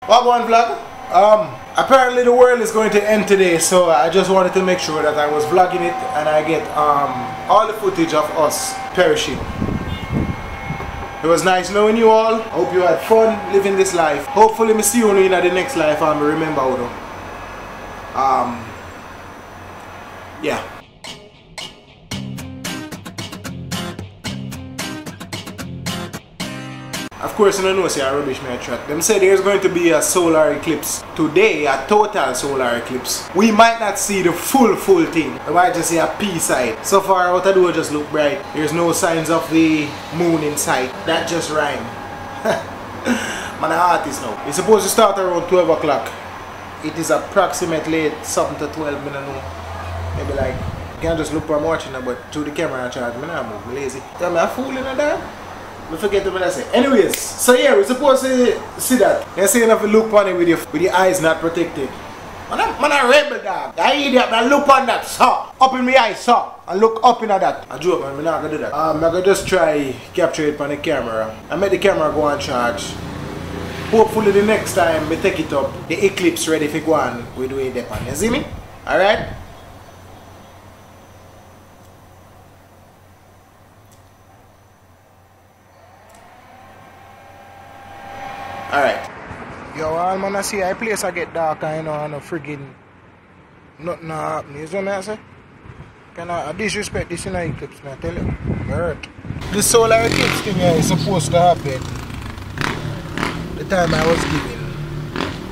What one vlog? Apparently the world is going to end today, so I just wanted to make sure that I was vlogging it and I get all the footage of us perishing. It was nice knowing you all. Hope you had fun living this life. Hopefully me see you in the next life and remember how to. Yeah. Of course, you don't know, say I rubbish me a track. Them say there's going to be a solar eclipse today, a total solar eclipse. We might not see the full thing. We might just see a P side. So far, what I do just look bright. There's no signs of the moon in sight. That just rhyme. Man, an artist now. It's supposed to start around 12 o'clock. It is approximately something to 12 minutes now. Maybe like, you can't just look for I'm watching now, but through the camera and charge. I'm not move, I'm lazy. Tell me, I'm fooling at that. I forget what I say. Anyways, so yeah, we're supposed to see that. You're saying if you look on it with your eyes not protected. Man, I'm a rebel dog. I idiot, man, look on that, saw. Up in my eyes, saw. And look up in that. I joke, man, I'm not gonna do that. I'm gonna just try capture it on the camera. I made the camera go on charge. Hopefully the next time we take it up, the Eclipse ready for go on, we do it on. You see me? Alright? Alright. Yo, all man I see a place I get dark and you know and no friggin' nothing happen. You see what I say? Can I disrespect this in an eclipse, man, I tell you? Hurt. The solar eclipse thing here is supposed to happen. The time I was given,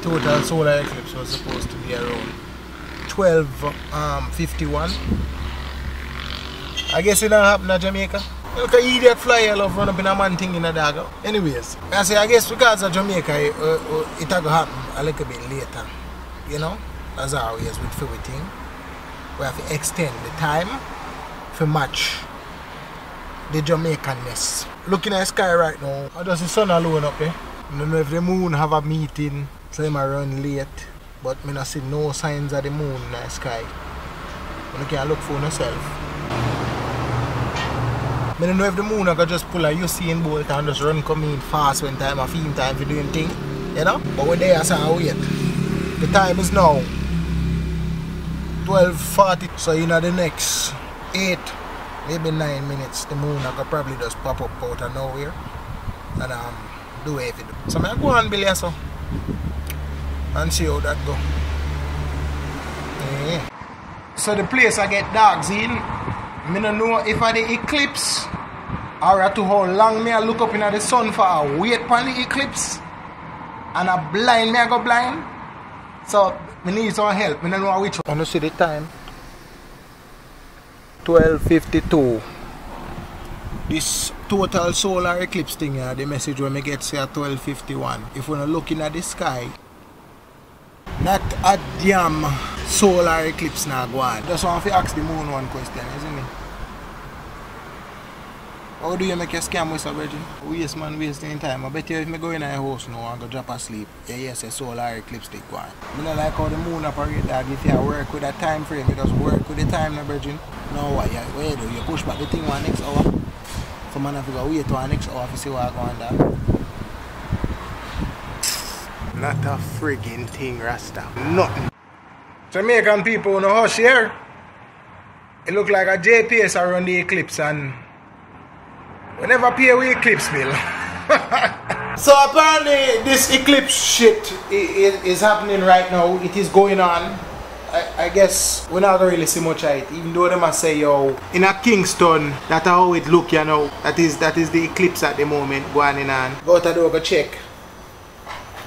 total solar eclipse was supposed to be around 12:51. I guess it don't happen in Jamaica. Look at idiot flyer love run up in a man thing in a dog. Anyways, I say I guess because of Jamaica it will happen a little bit later. You know? As always with everything. We have to extend the time to match the Jamaicanness. Looking at the sky right now, I just see the sun alone up there. I don't know if the moon have a meeting, so it might run late. But I don't see no signs of the moon in the sky. You can look for yourself. I don't know if the moon can just pull a Usain Bolt and just run come in fast when time of theme time for doing thing. You know? But we're there, so I wait. The time is now 12:40. So in the next 8, maybe 9 minutes, the moon can probably just pop up out of nowhere and do everything. So I go on Billy so and see how that go. Yeah. So the place I get dogs in. I don't know if I the eclipse or to how long me I look up in the sun for a wait for the eclipse and I blind me I go blind. So I need some help. I don't know which one. I don't see the time. 12:52. This total solar eclipse thing here, the message when I get say at 12:51. If we're looking at the sky, not a damn solar eclipse now go on. Just want to ask the moon one question, isn't it? How do you make a scam with a virgin? Waste man wasting time. I bet you if I go in a house now and go drop asleep, yes, a solar eclipse take one. I don't like how the moon operate that. If you work with a time frame, you just work with the time now, virgin. No, what you do? You push back the thing one next hour. So man have to go wait one next hour to see what going on. Not a friggin' thing, Rasta. Nothing. Jamaican people know hush here. It look like a JPS around the eclipse and we never pay we eclipse bill. So apparently this eclipse shit is happening right now. It is going on. I guess we're not gonna really see much of it. Even though they must say yo in a Kingston, that's how it look, you know. That is the eclipse at the moment going on. Go to the door, go check.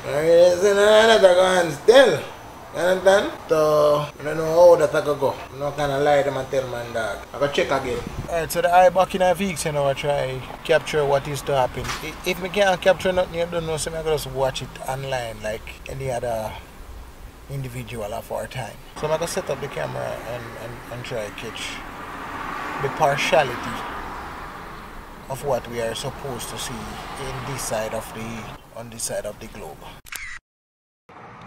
There is another going still. You understand? So, I don't know how that I go go. I'm not gonna lie to them and tell man dog. I go check again. Alright, so the eye back in a week, you know, I try capture what is to happen. If I can't capture nothing, you don't know, so I just watch it online like any other individual of our time. So I'm gonna set up the camera and try to catch the partiality of what we are supposed to see in this side of on this side of the globe.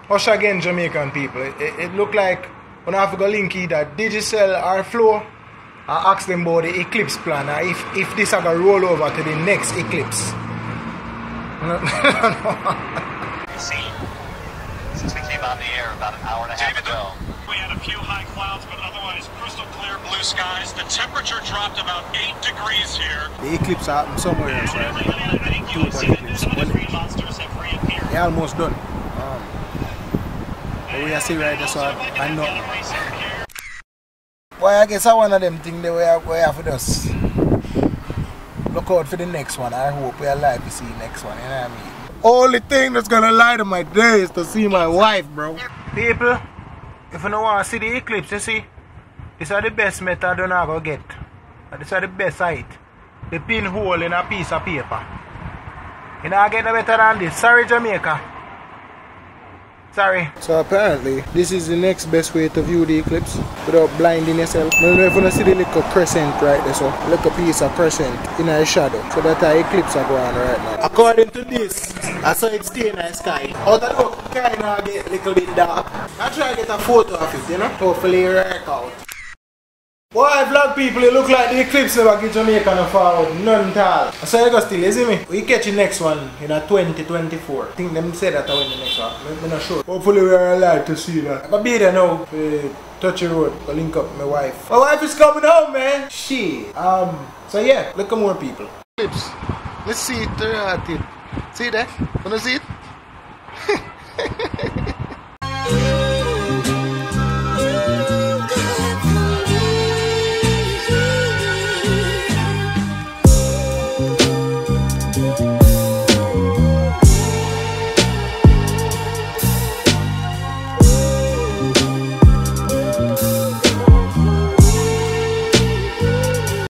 Hush again, Jamaican people. It look like when I have to go link either Digicel or Flow, I ask them about the eclipse plan. If this are gonna roll over to the next eclipse. See, on the air about an hour and a half ago. We had a few high clouds, but otherwise crystal clear blue skies. The temperature dropped about 8 degrees here. The eclipse happened somewhere else, right? They're almost done. But we are see right there, so I know. Well, I guess I one of them things that we have for us. Look out for the next one. I hope we are live to see the next one, you know what I mean? Only thing that's gonna light up my day is to see my wife, bro. People, if you don't want to see the eclipse, you see, these are the best method you're not gonna get. These are the best height. The pinhole in a piece of paper. You know, get no better than this. Sorry, Jamaica. Sorry. So apparently, this is the next best way to view the eclipse without blinding yourself. I don't know if you see the little crescent right there, so little piece of crescent in a shadow. So that's how eclipse are going right now. According to this, I saw it stay in the sky. Out of the kind of get a little bit dark. I try to get a photo of it, you know? Hopefully it work out. Why vlog people, it look like the eclipse never get Jamaica no forward, none at all. So you go still, you see me? We catch the next one in a 2024. I think them say that I win the next one, I'm not sure. Hopefully we are alive to see that. I'm be there now, touch the road, to link up with my wife. My wife is coming home, man! Shit. So yeah, look at more people. Eclipse, let's see it, see that? Wanna see it?